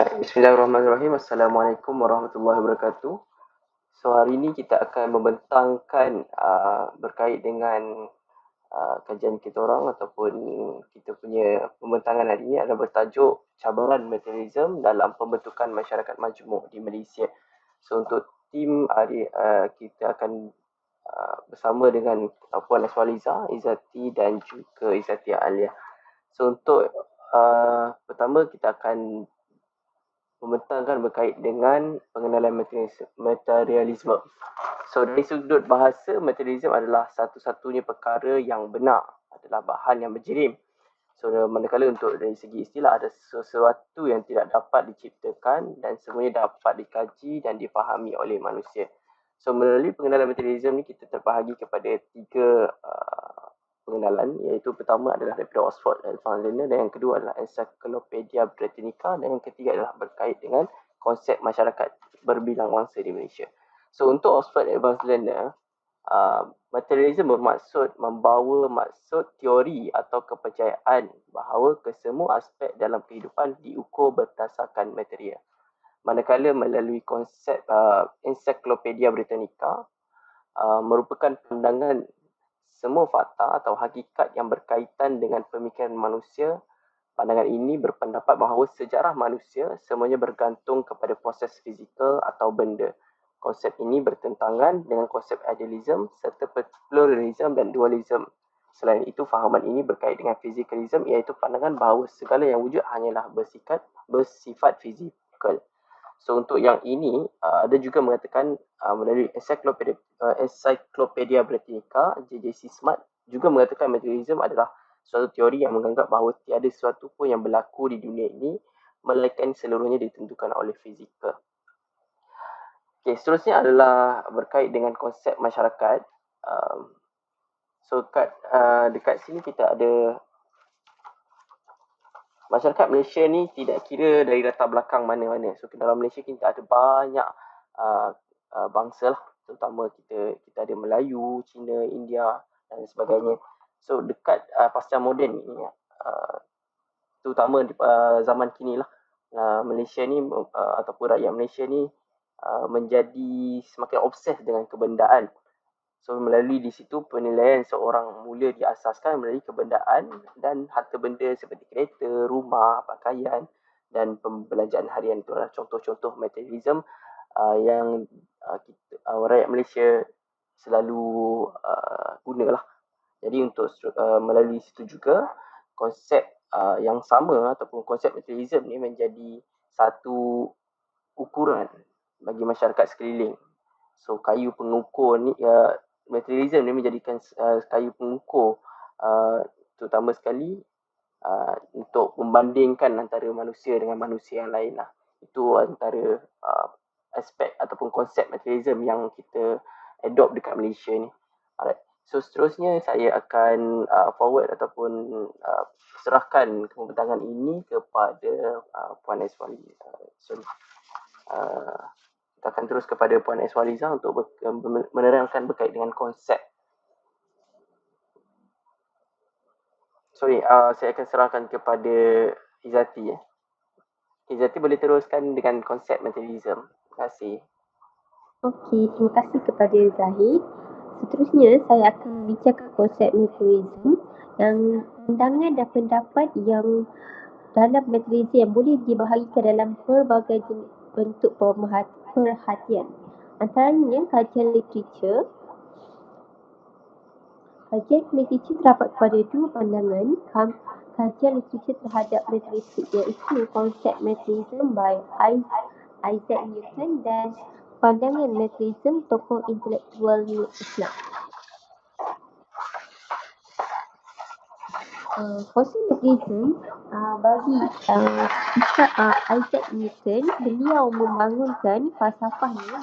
Bismillahirrahmanirrahim. Assalamualaikum warahmatullahi wabarakatuh. So hari ini kita akan membentangkan berkait dengan kajian kita orang ataupun kita punya pembentangan hari ini adalah bertajuk cabaran materialism dalam pembentukan masyarakat majmuk di Malaysia. So untuk tim kita akan bersama dengan Puan Aswaliza, Izzati dan juga Izzati Alia. So untuk pertama kita akan membentangkan berkait dengan pengenalan materialisme. So dari sudut bahasa, materialisme adalah satu-satunya perkara yang benar, adalah bahan yang berjirim. So manakala untuk dari segi istilah ada sesuatu yang tidak dapat diciptakan dan semuanya dapat dikaji dan difahami oleh manusia. So melalui pengenalan materialisme ni kita terbahagi kepada tiga pengenalan, iaitu pertama adalah daripada Oxford Advanced Learner dan yang kedua adalah Encyclopedia Britannica dan yang ketiga adalah berkait dengan konsep masyarakat berbilang mangsa di Malaysia. So untuk Oxford Advanced Learner, materialism bermaksud membawa maksud teori atau kepercayaan bahawa kesemua aspek dalam kehidupan diukur berdasarkan material. Manakala melalui konsep Encyclopedia Britannica merupakan pandangan semua fakta atau hakikat yang berkaitan dengan pemikiran manusia. Pandangan ini berpendapat bahawa sejarah manusia semuanya bergantung kepada proses fizikal atau benda. Konsep ini bertentangan dengan konsep idealism serta pluralism dan dualism. Selain itu, fahaman ini berkait dengan physicalism, iaitu pandangan bahawa segala yang wujud hanyalah bersifat fizikal. So untuk yang ini, ada juga mengatakan melalui Encyclopedia Britannica, JJC Smart juga mengatakan materialism adalah suatu teori yang menganggap bahawa tiada sesuatu pun yang berlaku di dunia ini melainkan seluruhnya ditentukan oleh fizikal. Okay, seterusnya adalah berkait dengan konsep masyarakat. So dekat sini kita ada masyarakat Malaysia ni tidak kira dari latar belakang mana-mana. So dalam Malaysia kita ada banyak bangsa lah. Terutama kita ada Melayu, Cina, India dan sebagainya. So dekat pasca moden ni, terutama di zaman kini lah, Malaysia ni ataupun rakyat Malaysia ni menjadi semakin obses dengan kebendaan. So melalui di situ penilaian seorang mula diasaskan melalui kebendaan dan harta benda seperti kereta, rumah, pakaian dan pembelanjaan harian. Itu adalah contoh-contoh materialism yang rakyat Malaysia selalu gunalah. Jadi untuk melalui situ juga konsep yang sama ataupun konsep materialism ni menjadi satu ukuran bagi masyarakat sekeliling. So kayu pengukur ni, materialism ni menjadikan kayu pengukur terutama sekali untuk membandingkan antara manusia dengan manusia yang lain lah. Itu antara aspek ataupun konsep materialism yang kita adopt dekat Malaysia ni. Alright. So seterusnya saya akan forward ataupun serahkan pembentangan ini kepada Puan Eswali. Kita akan terus kepada Puan Eswaliza untuk menerangkan berkait dengan konsep. Saya akan serahkan kepada Izzati. Izzati boleh teruskan dengan konsep materialism. Terima kasih. Okey, terima kasih kepada Zahid. Seterusnya, saya akan bincangkan konsep materialism yang pandangan dan pendapat yang dalam materialism yang boleh dibahagikan dalam pelbagai bentuk perhatian. Antaranya kajian literature. Kajian literature terdapat pada dua pandangan. Kajian literature terhadap materialistik, iaitu konsep materialism by Isaac Newton dan pandangan materialism tokoh intelektual Islam. Konsep materialism bagi Isaac Newton, beliau membangunkan falsafahnya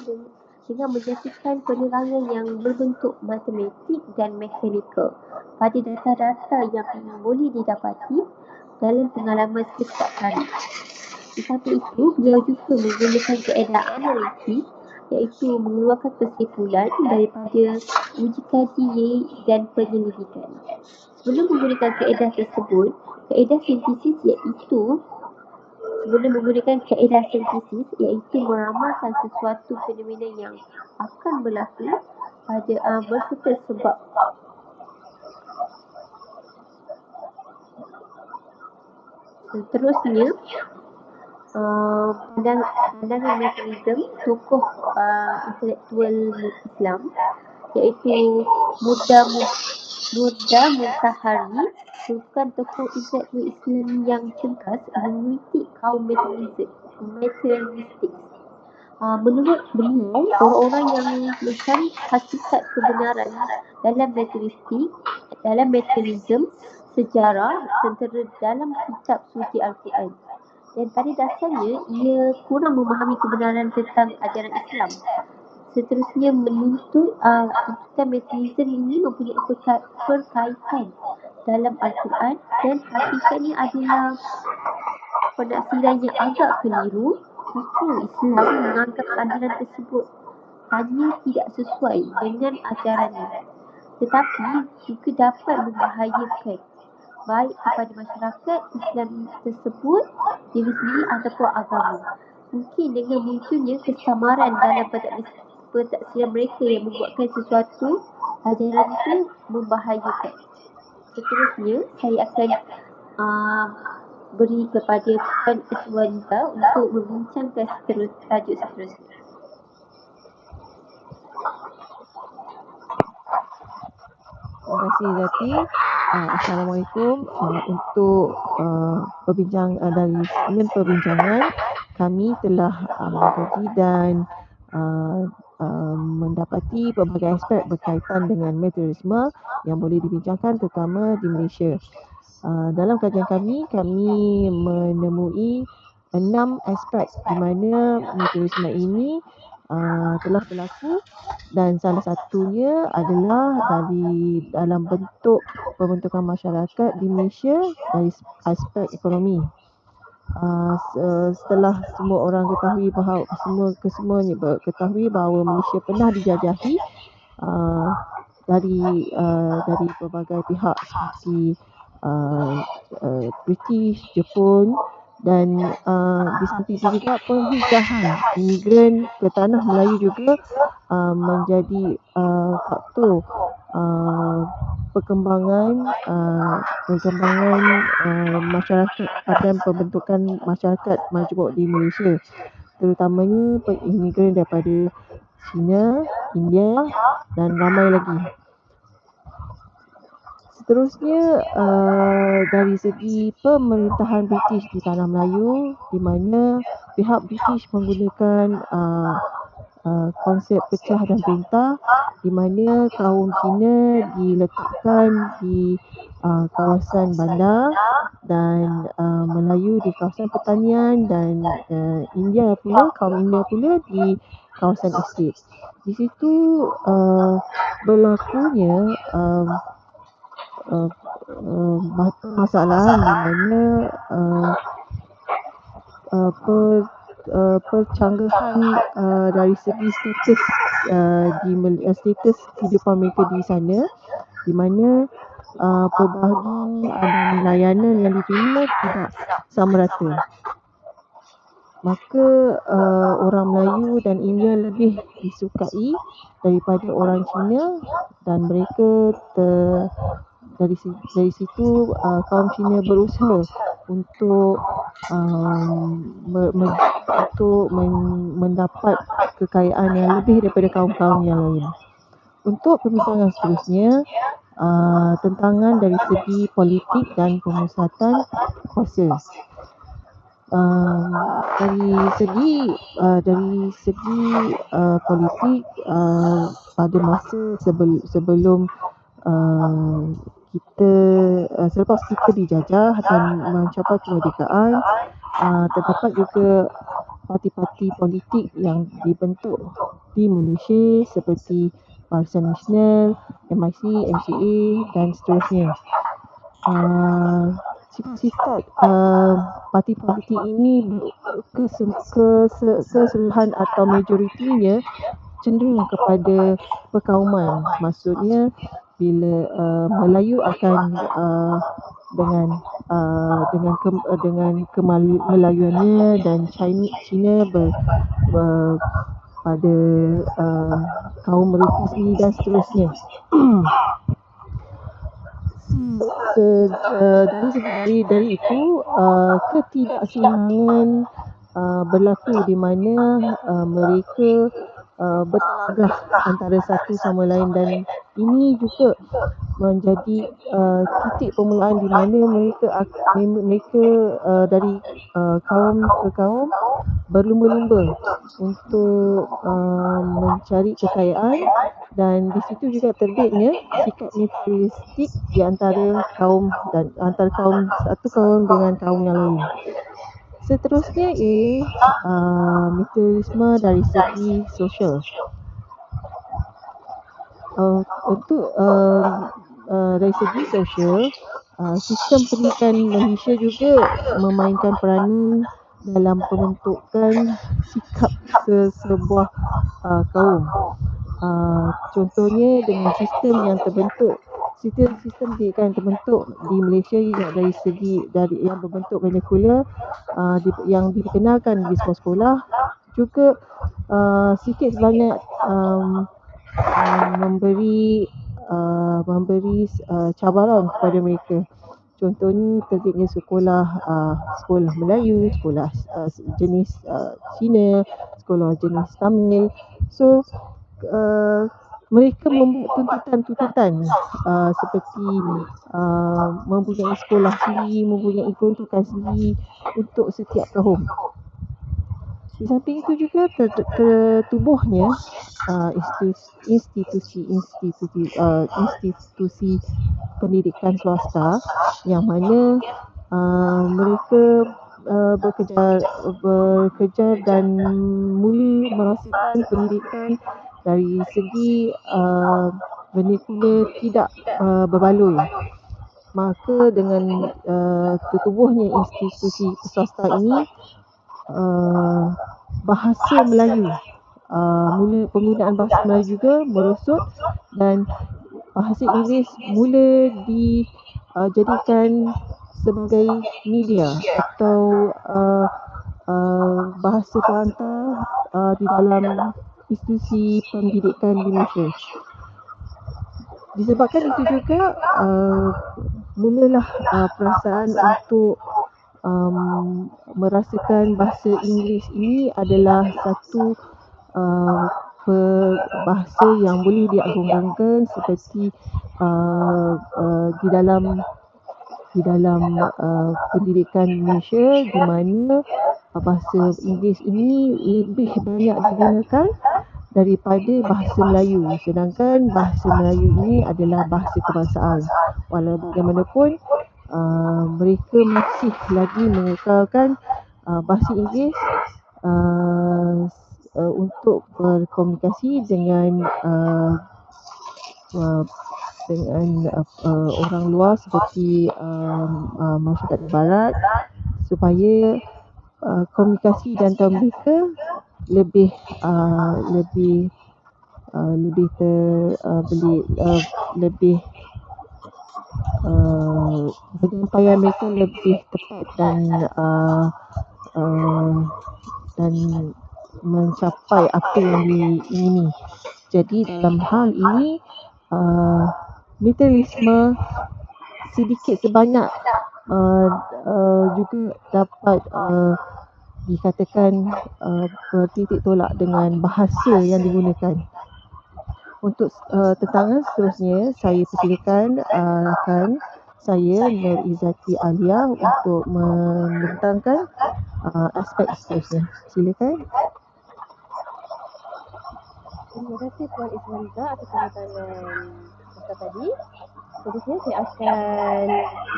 dengan menjadikan penerangan yang berbentuk matematik dan mekanikal pada data-data yang boleh didapati dalam pengalaman setiap hari. Di samping itu, beliau juga menggunakan kaedah analitik, iaitu mengeluarkan kesimpulan daripada uji kaji dan penyelidikan. Sebelum menggunakan kaedah tersebut, kaedah sintesis iaitu guna menggunakan kaedah sintesis, iaitu meramalkan sesuatu fenomena yang akan berlaku pada berserta sebab. Seterusnya, pandangan materialism tokoh intelektual Islam, iaitu Murda Mutahari, merupakan tokoh intelektual Islam yang cerdas mengkritik kaum materialistik. Menurut beliau, orang-orang yang mencari hakikat kebenaran dalam materialism sejarah tentera dalam kitab suci Al-Quran, dan pada dasarnya ia kurang memahami kebenaran tentang ajaran Islam. Seterusnya menuntut tuntutan materialism ini mempunyai perkaitan dalam Al-Quran, dan hakikatnya adalah penafsiran yang agak keliru. Justru Islam menganggap aliran tersebut hanya tidak sesuai dengan ajarannya, tetapi juga dapat membahayakan baik kepada masyarakat Islam tersebut, diri sendiri ataupun agama. Mungkin dengan munculnya kesamaran dalam pentafsiran mereka yang membuatkan sesuatu ajaran itu membahayakan. Seterusnya, saya akan beri kepada Puan Iswaliza untuk membincangkan tajuk seterusnya. Terima kasih Zati. Assalamualaikum. Untuk dari segmen perbincangan, kami telah mengkaji dan mendapati pelbagai aspek berkaitan dengan materialisme yang boleh dibincangkan terutama di Malaysia. Dalam kajian kami menemui 6 aspek di mana materialisme ini telah berlaku, dan salah satunya adalah dalam bentuk pembentukan masyarakat di Malaysia dari aspek ekonomi. Setelah semua orang ketahui bahawa kesemuanya ketahui bahawa Malaysia pernah dijajahi dari pelbagai pihak seperti British, Jepun, dan di samping itu juga penghijrahan imigran ke tanah Melayu juga menjadi faktor perkembangan masyarakat dan pembentukan masyarakat majmuk di Malaysia, terutamanya imigran daripada China, India dan ramai lagi. Seterusnya, dari segi pemerintahan British di tanah Melayu, di mana pihak British menggunakan konsep pecah dan perintah, di mana kaum Cina diletakkan di kawasan bandar dan Melayu di kawasan pertanian, dan kaum India pula di kawasan estate. Di situ berlakunya permasalahan di mana percanggahan dari segi status kehidupan mereka di sana, di mana perbahagian dan layanan yang diterima tidak sama rata. Maka orang Melayu dan India lebih disukai daripada orang Cina, dan mereka dari situ kaum Cina berusaha untuk mendapat kekayaan yang lebih daripada kaum-kaum yang lain. Untuk perbincangan seterusnya, tentangan dari segi politik dan pemusatan kuasa. Dari segi politik, pada masa sebelum selepas kita dijajah dan mencapai kemerdekaan, terdapat juga parti-parti politik yang dibentuk di Malaysia seperti Barisan Nasional, MIC, MCA dan seterusnya. Sifat-sifat parti politik ini keseluruhan atau majoritinya cenderung kepada perkauman. Maksudnya bila Melayu akan dengan kemelayuannya dan Cina pada kaum mereka sendiri dan seterusnya. Dari itu ketidaksenangan berlaku di mana mereka bertelagah antara satu sama lain, dan ini juga menjadi titik permulaan di mana mereka dari kaum ke kaum berlumba-lumba untuk mencari kekayaan, dan di situ juga terbitnya sikap militaristik di antara kaum satu kaum dengan kaum yang lain. Seterusnya ialah militarisme dari segi sosial. Untuk dari segi sosial, sistem pendidikan Malaysia juga memainkan peranan dalam pembentukan sikap sebuah kaum. Contohnya dengan sistem pendidikan terbentuk di Malaysia dari yang berbentuk vernacular, yang diperkenalkan di sekolah-sekolah, juga sikit sebanyak memberi cabaran kepada mereka. Contohnya terbitnya sekolah Melayu, sekolah jenis Cina, sekolah jenis Tamil. So mereka membuat tuntutan seperti mempunyai sekolah sendiri, mempunyai peruntukan sendiri untuk setiap kaum. Di samping itu juga tertubuhnya institusi pendidikan swasta yang mana mereka bekerja dan mula merasakan pendidikan dari segi vernacular tidak berbaloi. Maka dengan tertubuhnya institusi swasta ini, bahasa Melayu, penggunaan bahasa Melayu juga merosot, dan bahasa Inggeris mula dijadikan sebagai media atau bahasa perantar di dalam institusi pendidikan di Malaysia. Disebabkan itu juga mulalah perasaan untuk merasakan bahasa Inggeris ini adalah satu bahasa yang boleh diagung-agungkan seperti di dalam pendidikan Malaysia, di mana bahasa Inggeris ini lebih banyak digunakan daripada bahasa Melayu, sedangkan bahasa Melayu ini adalah bahasa kebangsaan. Walau bagaimanapun mereka masih lagi mengekalkan bahasa Inggeris untuk berkomunikasi dengan orang luar seperti masyarakat barat, supaya komunikasi di antara mereka lebih penyampaian mereka lebih tepat dan mencapai apa yang diingini. Jadi dalam hal ini militarisme sedikit sebanyak juga dapat dikatakan bertitik tolak dengan bahasa yang digunakan. Untuk tentangan seterusnya, saya persilakan rakan saya Nur Izzati Alia untuk membentangkan aspek seterusnya. Silakan. Terima kasih Puan Ismailza atas pembentangan masa tadi. Seterusnya saya akan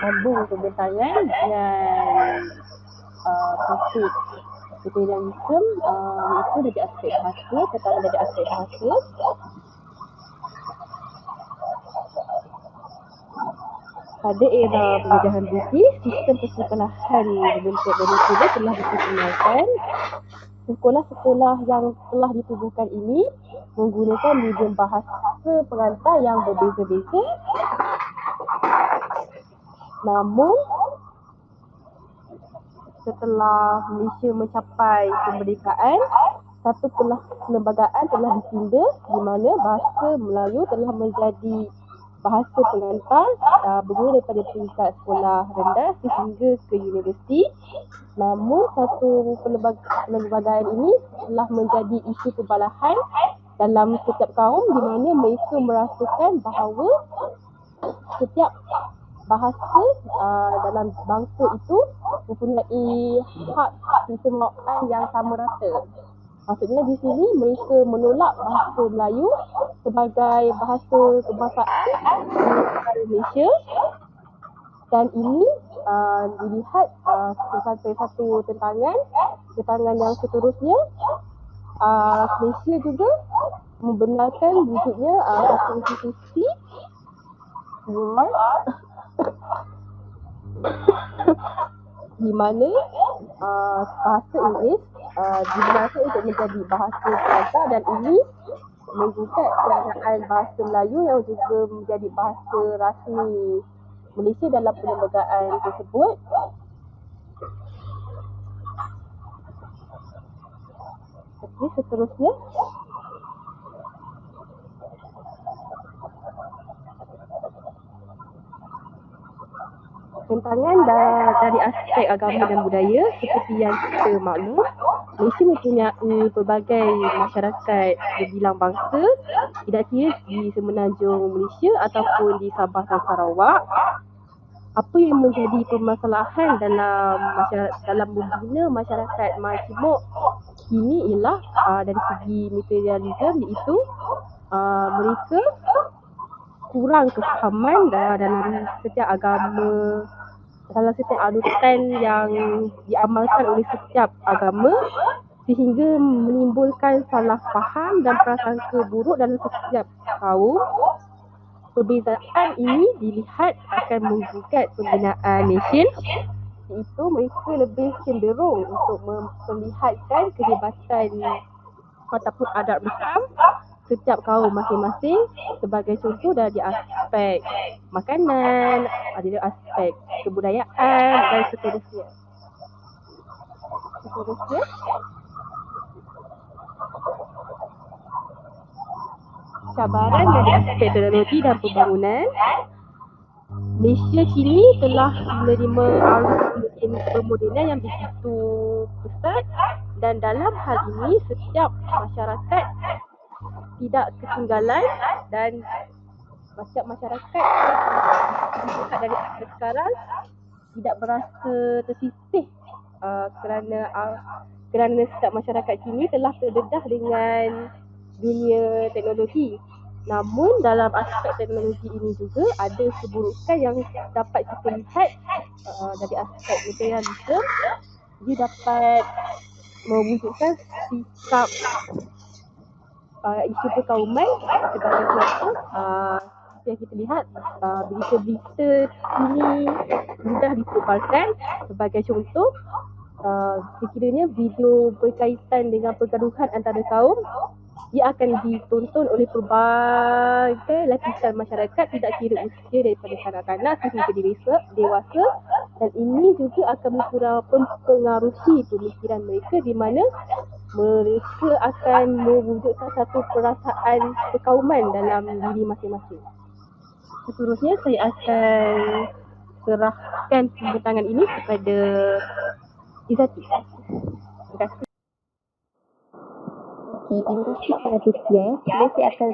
sambung pembentangan dan topik militarisme, iaitu dari aspek bahasa, tentang dari aspek bahasa. Pada era penjajahan British, sistem persekolahan berbentuk vernacular telah diperkenalkan. Sekolah-sekolah yang telah ditubuhkan ini menggunakan medium bahasa perantar yang berbeza-beza. Namun setelah Malaysia mencapai kemerdekaan, satu perlembagaan telah ditinda di mana bahasa Melayu telah menjadi bahasa pengantar bermula daripada peringkat sekolah rendah sehingga ke universiti. Namun satu perlembagaan ini telah menjadi isu perbalahan dalam setiap kaum di mana mereka merasakan bahawa setiap bahasa dalam bangsa itu mempunyai hak keistimewaan yang sama rata. Maksudnya di sini mereka menolak bahasa Melayu sebagai bahasa kebangsaan di Malaysia, dan ini dilihat sebagai satu tentangan yang seterusnya. Malaysia juga membenarkan wujudnya satu institusi luar di mana bahasa Inggeris dibenarkan untuk menjadi bahasa pengantar, dan ini menggugat penggunaan bahasa Melayu yang juga menjadi bahasa rasmi Malaysia dalam perlembagaan tersebut. Okey, seterusnya. Tentangan dari aspek agama dan budaya, seperti yang kita maklum, Malaysia mempunyai pelbagai masyarakat berbilang bangsa, tidak kira di Semenanjung Malaysia ataupun di Sabah dan Sarawak. Apa yang menjadi permasalahan dalam membina masyarakat majmuk ini ialah dari segi materialisme, iaitu mereka kurang kefahaman dalam setiap agama, dalam setiap anutan yang diamalkan oleh setiap agama, sehingga menimbulkan salah faham dan prasangka buruk dalam setiap kaum. Perbezaan ini dilihat akan menggugat pembinaan nation, iaitu mereka lebih cenderung untuk memperlihatkan kehebatan ataupun adab Islam setiap kaum masing-masing, sebagai contoh dari aspek makanan, dari aspek kebudayaan dan seterusnya. Cabaran dari aspek teknologi dan pembangunan. Malaysia kini telah menerima arus pemodenan yang begitu pesat, dan dalam hal ini setiap masyarakat tidak ketinggalan, dan setiap masyarakat dari sekarang tidak berasa tersisih kerana setiap masyarakat kini telah terdedah dengan dunia teknologi. Namun dalam aspek teknologi ini juga ada keburukan yang dapat kita lihat dari aspek materialisme. Dia dapat mewujudkan sikap isu perkauman sebagai contoh. Yang kita lihat berita-berita ini mudah disebarkan. Sebagai contoh, sekiranya video berkaitan dengan pergaduhan antara kaum, ia akan ditonton oleh pelbagai lapisan masyarakat, tidak kira usia, daripada kanak-kanak sehingga dewasa, dan ini juga akan mempengaruhi pemikiran mereka, di mana mereka akan mewujudkan satu perasaan perkauman dalam diri masing-masing. Seterusnya saya akan serahkan pembentangan ini kepada Izzati. Terima kasih. Terima kasih kepada Tia. Saya akan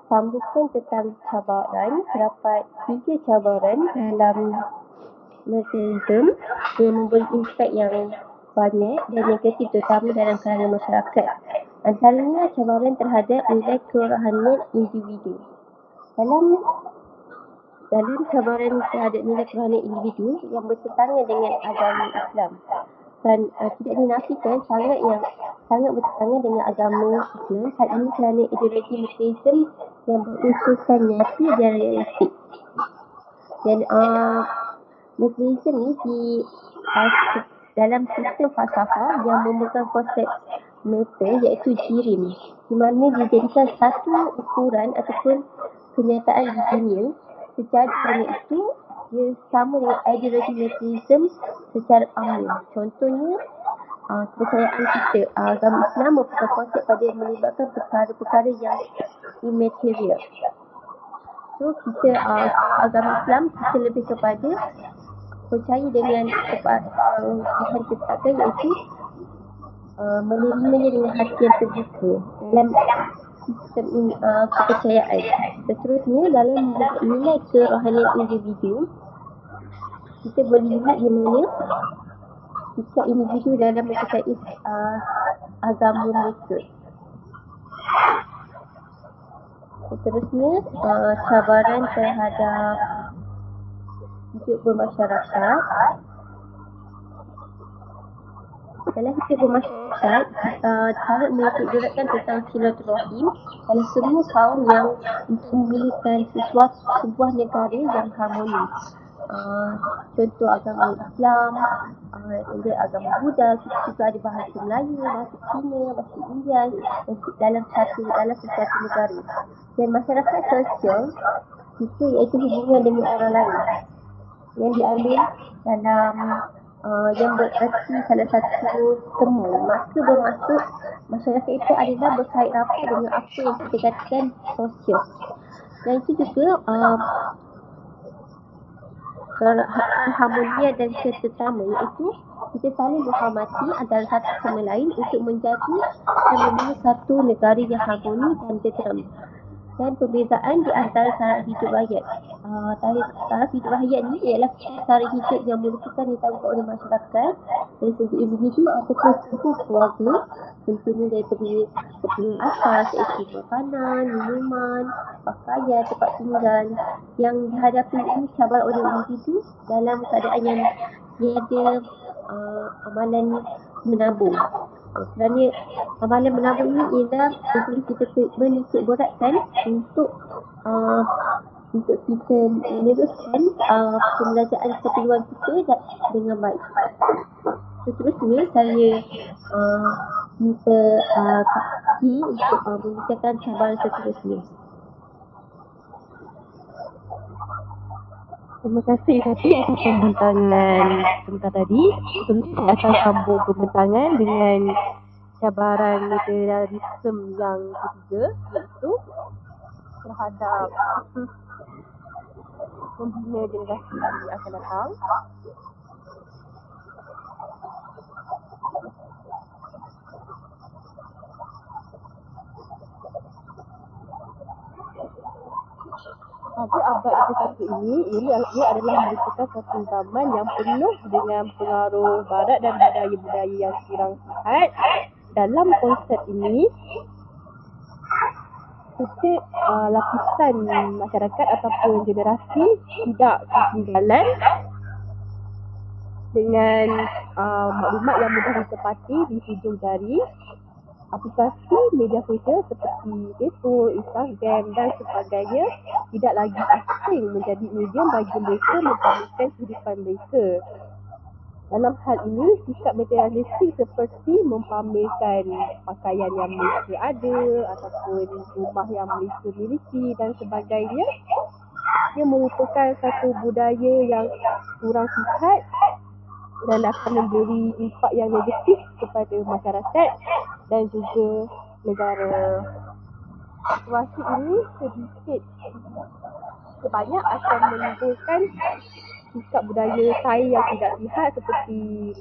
sambungkan tentang cabaran. Terdapat 3 cabaran dalam materialisme yang memberi impak yang banyak dan negatif, terutama dalam kalangan masyarakat. Antaranya cabaran terhadap nilai kerohanian individu. Dalam cabaran terhadap nilai kerohanian individu yang bertentangan dengan agama Islam, dan tidak dinafikan sangat bertentangan dengan agama Islam. Hal ini kerana ideologi materialisme yang berunsurkan nyata dan realistik. Dan materialisme ni dalam sistem falsafah yang memegang konsep meter, iaitu jirim, di mana dijadikan satu ukuran ataupun kenyataan di dunia. Secara dengan itu, dia sama dengan ideologi materialism secara umum. Contohnya, kepercayaan kita, agama Islam merupakan konsep pada melibatkan perkara-perkara yang immaterial. So kita agama Islam kita lebih kepada percaya dengan Tuhan ciptakan, iaitu menerimanya dengan hati yang terbuka dalam sistem ini, kepercayaan. Seterusnya, dalam nilai kerohanian individu, kita boleh lihat di mana sikap individu dalam mempercayai agama mereka. Seterusnya, cabaran terhadap hidup bermasyarakat. Dalam hidup bermasyarakat, cara menitik beratkan tentang silaturahim dalam semua kaum yang untuk memilihkan sebuah negara yang harmonis. Contoh agama Islam, agama Buddha, kita juga ada bahasa Melayu, bahasa Cina, bahasa Indian dalam sesuatu negara. Dan masyarakat sosial itu iaitu hubungan dengan orang lain yang diambil dalam yang bererti salah satu teman. Maka bermaksud masyarakat itu adalah berkait rapat dengan apa yang kita katakan sosial. Dan itu juga keharmonian dan ketenteraman, iaitu kita saling menghormati antara satu sama lain untuk menjaga dan membangun satu negara yang harmoni dan tenteram. Dan perbezaan di antara taraf hidup rakyat. Taraf hidup rakyat ni ialah taraf hidup yang merupakan ditanggung oleh masyarakat dari segi individu ataupun sebuah keluarga, tentunya daripada keperluan asas iaitu makanan, minuman, pakaian, tempat tinggal, yang dihadapi ini cabaran oleh individu dalam keadaan yang tiada amalan menabung. Kerana amalan menabung ini ialah boleh kita menitik beratkan untuk kita meneruskan pembelajaran keperluan kita dengan baik. Seterusnya, saya minta Kak Ki untuk membincangkan cabaran seterusnya. Terima kasih Sati atas pembentangan sebentar tadi. Seterusnya saya akan sambung pembentangan dengan cabaran materialisme yang ketiga, iaitu terhadap membina generasi yang akan datang. Pada abad ke-21 ini, ia adalah merupakan satu zaman yang penuh dengan pengaruh barat dan budaya-budaya yang kurang sihat. Dalam konsep ini, setiap lapisan masyarakat ataupun generasi tidak ketinggalan dengan maklumat yang mudah ditepati di hujung jari. Aplikasi media sosial seperti Facebook, Instagram dan sebagainya tidak lagi asing menjadi medium bagi mereka memperlihatkan kehidupan mereka. Dalam hal ini, sikap materialistik seperti mempamerkan pakaian yang mereka ada ataupun rumah yang mereka miliki dan sebagainya, ia merupakan satu budaya yang kurang sihat dan akan memberi impak yang negatif kepada masyarakat dan juga negara. Situasi ini sedikit sebanyak akan menimbulkan sikap budaya saya yang tidak sihat seperti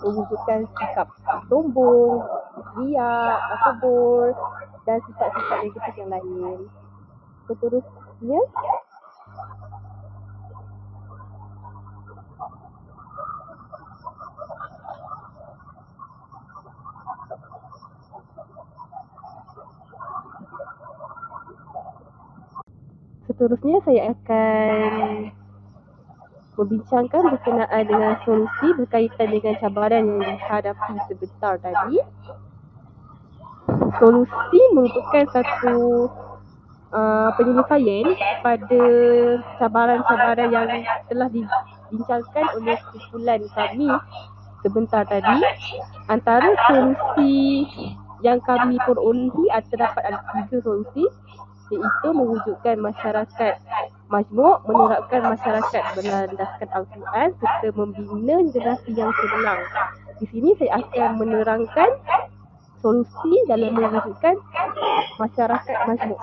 mewujudkan sikap sombong, riak, takabur dan sifat-sifat negatif yang lain. Seterusnya, saya akan membincangkan berkenaan dengan solusi berkaitan dengan cabaran yang dihadapi sebentar tadi. Solusi merupakan satu penyelesaian pada cabaran-cabaran yang telah dibincangkan oleh kumpulan kami sebentar tadi. Antara solusi yang kami perolehi terdapat ada 3 solusi, iaitu mewujudkan masyarakat majmuk menerapkan masyarakat berlandaskan Al-Quran serta membina generasi yang cemerlang. Di sini saya akan menerangkan solusi dalam mewujudkan masyarakat majmuk.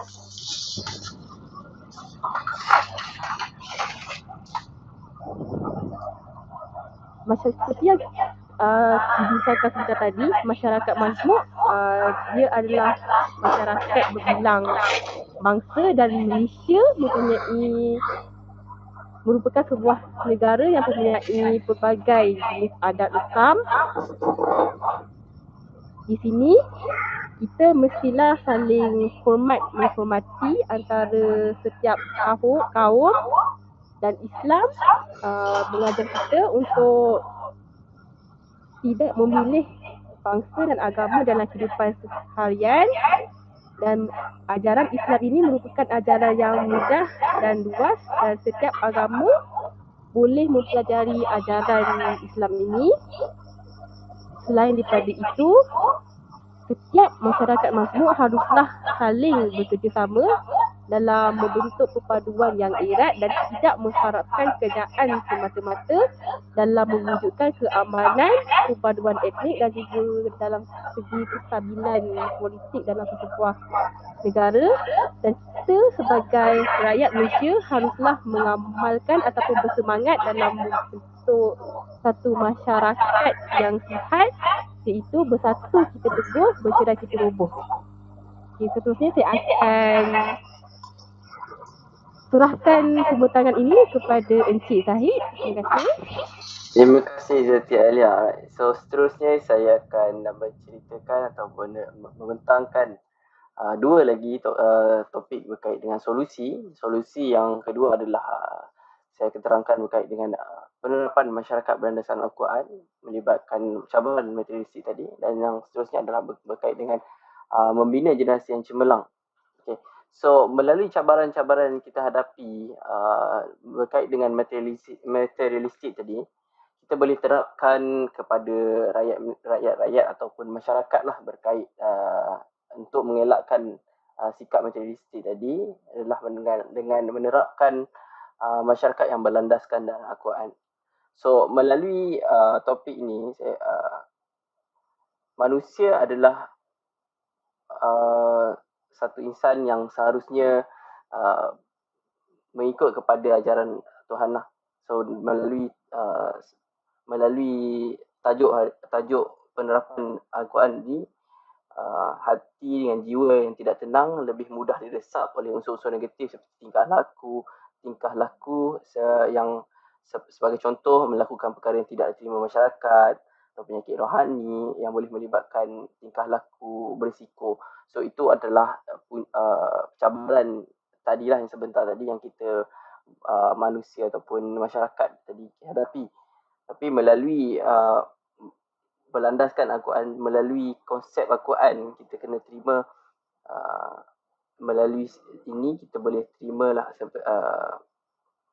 Seperti yang dibincangkan sebentar tadi, masyarakat majmuk dia adalah masyarakat berbilang bangsa dan Malaysia merupakan sebuah negara yang mempunyai pelbagai jenis adat lekam. Di sini kita mestilah saling menghormati antara setiap kaum, dan Islam mengajar kita untuk tidak memilih bangsa dan agama dalam kehidupan seharian, dan ajaran Islam ini merupakan ajaran yang mudah dan luas dan setiap agama boleh mempelajari ajaran Islam ini. Selain daripada itu, setiap masyarakat majmuk haruslah saling bekerjasama dalam membentuk perpaduan yang erat dan tidak mengharapkan kejayaan semata-mata dalam mewujudkan keamanan, perpaduan etnik dan juga dalam segi kestabilan politik dalam sebuah negara. Dan kita sebagai rakyat Malaysia haruslah mengamalkan ataupun bersemangat dalam membentuk satu masyarakat yang sihat, iaitu bersatu kita teguh, bercerai kita roboh. Okay, seterusnya saya akan serahkan pembentangan ini kepada Encik Zahid. Terima kasih. Terima kasih Zati Alia. So seterusnya saya akan menceritakan ataupun membentangkan dua lagi topik berkait dengan solusi. Solusi yang kedua adalah saya akan terangkan berkait dengan penerapan masyarakat berlandaskan Al-Quran melibatkan cabaran materialistik tadi, dan yang seterusnya adalah berkait dengan membina generasi yang cemerlang. Okay. So melalui cabaran-cabaran yang kita hadapi berkait dengan materialistik tadi, kita boleh terapkan kepada rakyat ataupun masyarakat lah berkait untuk mengelakkan sikap materialistik tadi adalah dengan menerapkan masyarakat yang berlandaskan dalam Al-Quran. So melalui topik ini, manusia adalah satu insan yang seharusnya mengikut kepada ajaran Tuhan lah. So melalui tajuk penerapan Al-Quran ini, hati dengan jiwa yang tidak tenang lebih mudah diresap oleh unsur-unsur negatif seperti tingkah laku yang sebagai contoh melakukan perkara yang tidak diterima masyarakat atau penyakit rohani yang boleh melibatkan tingkah laku berisiko. So itu adalah cabaran tadilah yang sebentar tadi yang kita manusia ataupun masyarakat tadi hadapi. Tapi melalui berlandaskan Al-Quran, melalui konsep Al-Quran, kita kena terima melalui ini kita boleh terimalah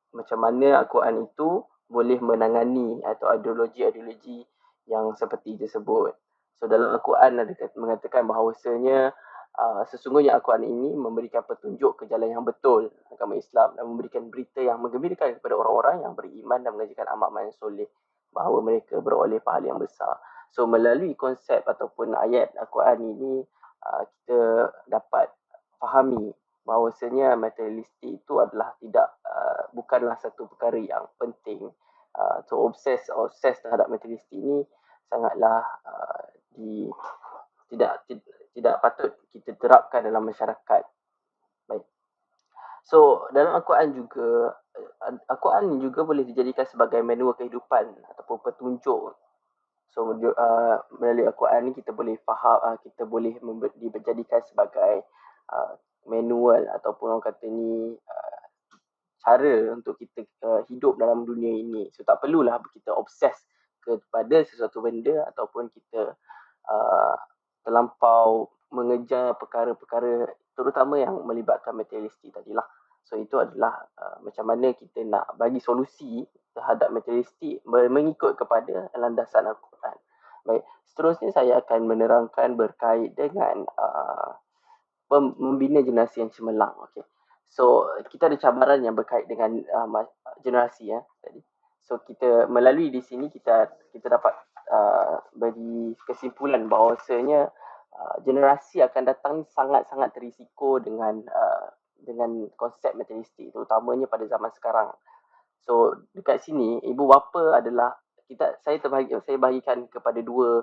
macam mana Al-Quran itu boleh menangani atau ideologi-ideologi yang seperti tersebut. So dalam Al-Quran ada mengatakan bahawasanya sesungguhnya Al-Quran ini memberikan petunjuk ke jalan yang betul agama Islam dan memberikan berita yang menggembirakan kepada orang-orang yang beriman dan mengajarkan amal-amal yang soleh bahawa mereka beroleh pahala yang besar. So melalui konsep ataupun ayat Al-Quran ini kita dapat fahami bahawasanya materialistik itu adalah bukanlah satu perkara yang penting. So obses terhadap materialistik ini sangatlah tidak patut kita terapkan dalam masyarakat. Baik. So dalam Al-Quran juga boleh dijadikan sebagai manual kehidupan ataupun petunjuk. So melalui Al-Quran ni kita boleh faham, kita boleh dijadikan sebagai manual ataupun orang kata ni cara untuk kita hidup dalam dunia ini. So tak perlulah kita obses kepada sesuatu benda ataupun kita terlampau mengejar perkara-perkara terutama yang melibatkan materialistik tadilah. So itu adalah macam mana kita nak bagi solusi terhadap materialistik mengikut kepada landasan Al-Quran. Baik, seterusnya saya akan menerangkan berkait dengan membina generasi yang cemerlang. Okay. So kita ada cabaran yang berkait dengan generasi tadi. So kita melalui di sini kita dapat beri kesimpulan bahawasanya generasi akan datang ni sangat-sangat berisiko dengan konsep materialistik, terutamanya pada zaman sekarang. So dekat sini ibu bapa adalah saya bahagikan kepada dua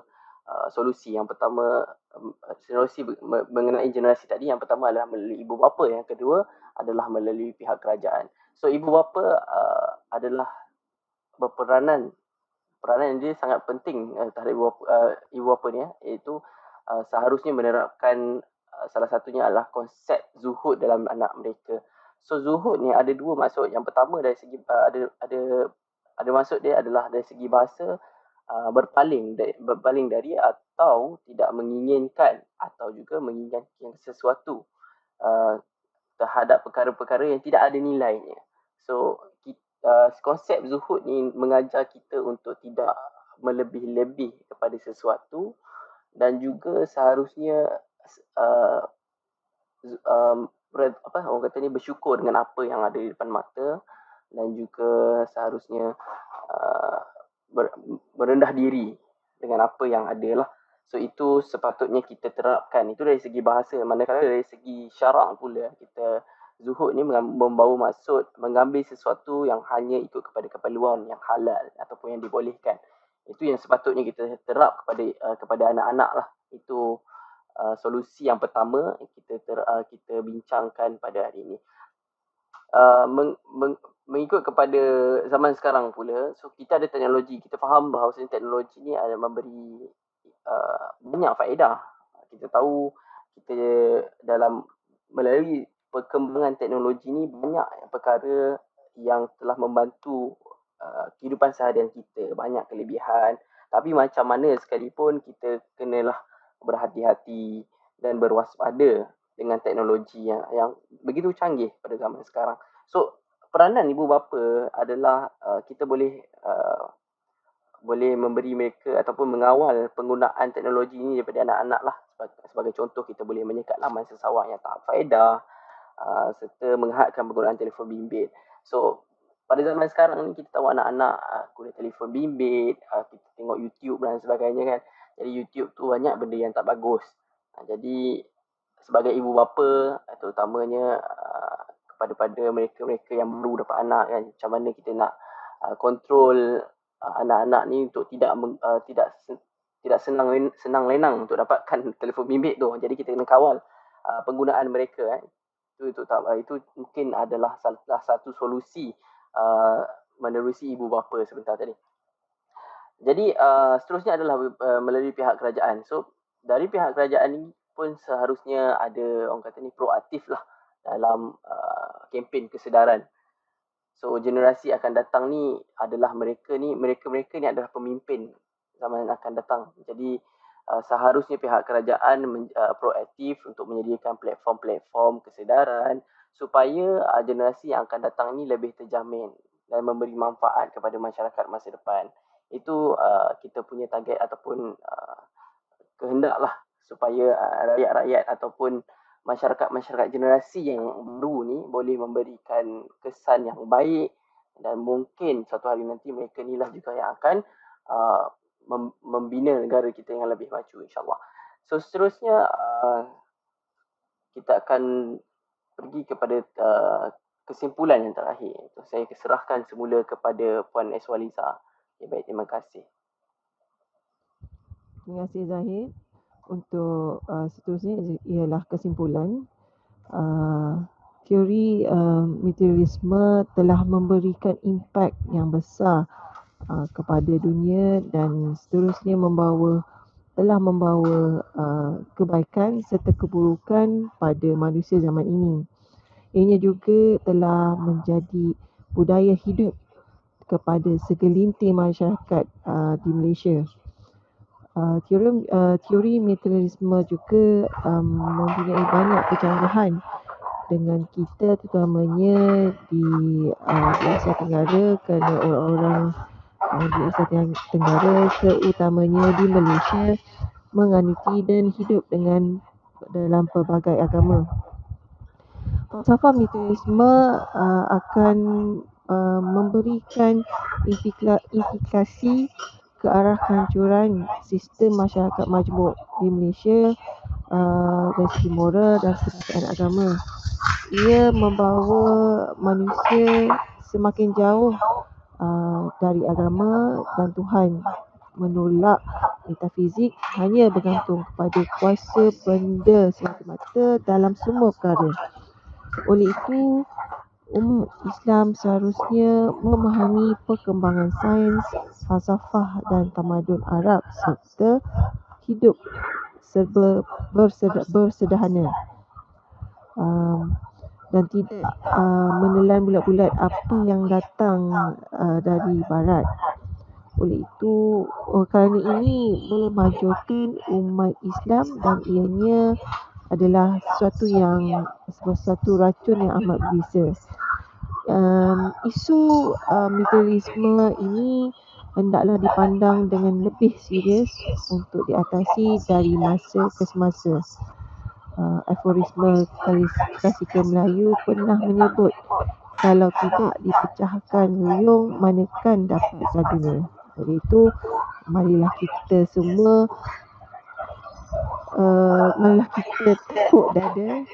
solusi. Yang pertama solusi mengenai generasi tadi, yang pertama adalah melalui ibu bapa, yang kedua adalah melalui pihak kerajaan. So ibu bapa adalah peranan dia sangat penting terhadap ibu bapa ni, iaitu seharusnya menerapkan salah satunya adalah konsep zuhud dalam anak mereka. So zuhud ni ada dua maksud. Yang pertama dari segi ada maksud dia adalah dari segi bahasa, berpaling dari atau tidak menginginkan atau juga menginginkan sesuatu terhadap perkara-perkara yang tidak ada nilainya. So konsep zuhud ni mengajar kita untuk tidak melebih-lebih kepada sesuatu, dan juga seharusnya orang kata ni bersyukur dengan apa yang ada di depan mata, dan juga seharusnya merendah diri dengan apa yang ada lah. So itu sepatutnya kita terapkan. Itu dari segi bahasa. Manakala dari segi syarak pula, kita zuhud ni membawa maksud mengambil sesuatu yang hanya ikut kepada keperluan yang halal ataupun yang dibolehkan. Itu yang sepatutnya kita terap kepada anak-anak lah. Itu solusi yang pertama kita bincangkan pada hari ini. Mengikut kepada zaman sekarang pula, so kita ada teknologi. Kita faham bahawa teknologi ni ada memberi banyak faedah. Kita tahu kita melalui perkembangan teknologi ni banyak perkara yang telah membantu kehidupan seharian kita. Banyak kelebihan, tapi macam mana sekalipun kita kenalah berhati-hati dan berwaspada dengan teknologi yang begitu canggih pada zaman sekarang. So peranan ibu bapa adalah kita boleh memberi mereka ataupun mengawal penggunaan teknologi ini daripada anak-anak lah. Sebagai contoh, kita boleh menyekat laman sesawang yang tak faedah, serta menghadkan penggunaan telefon bimbit. So pada zaman sekarang ni kita tahu anak-anak guna telefon bimbit, kita tengok YouTube dan sebagainya kan. Jadi YouTube tu banyak benda yang tak bagus. Jadi sebagai ibu bapa, terutamanya kepada mereka-mereka yang baru dapat anak kan, macam mana kita nak kontrol anak-anak ni untuk tidak senang lenang untuk dapatkan telefon bimbit tu. Jadi kita kena kawal penggunaan mereka. Itu mungkin adalah salah satu solusi menerusi ibu bapa sebentar tadi. Jadi seterusnya adalah melalui pihak kerajaan. So dari pihak kerajaan ni pun seharusnya ada, orang kata ni, proaktif lah dalam kempen kesedaran. So generasi akan datang ni adalah mereka ni adalah pemimpin zaman yang akan datang. Jadi seharusnya pihak kerajaan proaktif untuk menyediakan platform-platform kesedaran supaya generasi yang akan datang ni lebih terjamin dan memberi manfaat kepada masyarakat masa depan. Itu kita punya target ataupun kehendak lah, supaya rakyat-rakyat ataupun masyarakat generasi yang baru ni boleh memberikan kesan yang baik, dan mungkin satu hari nanti mereka ni lah juga yang akan membina negara kita yang lebih maju, insyaAllah. So seterusnya kita akan pergi kepada kesimpulan yang terakhir. So, saya serahkan semula kepada Puan Eswaliza. Ya, baik, terima kasih. Terima kasih Zahid. Untuk seterusnya ialah kesimpulan. Teori materialisme telah memberikan impak yang besar kepada dunia dan seterusnya telah membawa kebaikan serta keburukan pada manusia zaman ini. Ianya juga telah menjadi budaya hidup kepada segelintir masyarakat di Malaysia. Teori materialisme juga mempunyai banyak kecanggahan dengan kita, terutamanya di Asia Tenggara, kerana orang-orang di Asia Tenggara, terutamanya di Malaysia, menganuti dan hidup dalam pelbagai agama. falsafah militerisme akan memberikan implikasi ke arah kehancuran sistem masyarakat majmuk di Malaysia, dari segi moral dan kepercayaan agama. Ia membawa manusia semakin jauh dari agama dan Tuhan, menolak metafizik, hanya bergantung kepada kuasa benda semata-mata dalam semua perkara. Oleh itu, umat Islam seharusnya memahami perkembangan sains, falsafah dan tamadun Arab serta hidup serba bersederhana, dan tidak menelan bulat-bulat apa yang datang dari barat. Oleh itu, kerana ini memajukan umat Islam dan ianya adalah sesuatu racun yang amat berbisa. Isu militerisme ini hendaklah dipandang dengan lebih serius untuk diatasi dari masa ke semasa. Aforisme klasikal Melayu pernah menyebut, kalau tidak dipecahkan ruyung, manakan dapat sagunya. Oleh itu, marilah kita semua tepuk dada,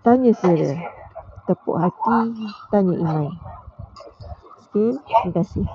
tanya selera, tepuk hati, tanya iman. Sekian, terima kasih.